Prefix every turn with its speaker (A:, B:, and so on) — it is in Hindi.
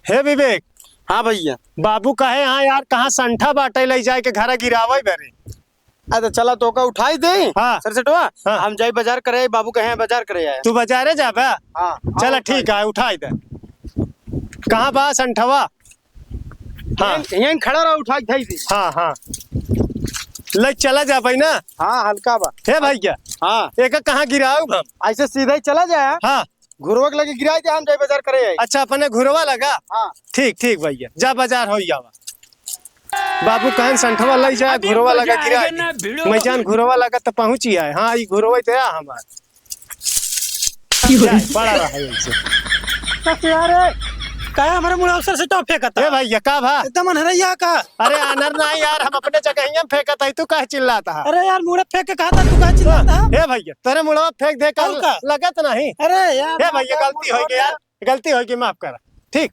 A: हे विवेक,
B: हाँ भैया।
A: बाबू कहे हाँ यार कहाँ संठा बाटे ले जाए के घर गिरावे बेरे।
B: अरे चला तो का उठाई दे।
A: हाँ।
B: सरसटवा
A: हाँ।
B: हम जाई बाजार करे, बाबू कहे हैं बाजार करे आए।
A: तू बाजारे जाबे?
B: हाँ
A: चला ठीक है, उठाई दे। कहाँ बा संठवा? हाँ
B: यहीं खड़ा रहा, उठाई थाई दे।
A: हाँ हाँ, ले चला जा भाई ना।
B: हाँ हल्का बा।
A: हे भैया,
B: हाँ
A: एक कहाँ गिराऊ हम?
B: ऐसे सीधा ही चला जाए।
A: हाँ
B: घुरवक लगे गिराई दे, हम जाई बाजार करे आए।
A: अच्छा, अपने घुरवा लगा।
B: हाँ
A: ठीक ठीक भैया, जा बाजार हो जावा। बाबू कहन संठवा लई जाए, घुरवा लगा गिराई दे। मैं जान घुरवा लगा तो पहुंच ही आए। हाँ ये घुरवा तो आ हमार जाए, पड़ा रहा है ऐसे।
B: यार काय हमारे मुंह अवसर से तो फेंकता
A: हे भैया का भा?
B: एकदम अनहरैया का।
A: अरे अनर नहीं यार, हम अपने जगह ही फेंकत है, तू कहे चिल्लाता है?
B: अरे यार मुंह फेंक के कहा था, तू कहा चिल्लाता है?
A: हे भैया तेरे मुड़वा फेंक दे कर
B: और का?
A: लगत नहीं।
B: अरे यार
A: हे भैया गलती हो गई यार, गलती हो गई, माफ कर। ठीक।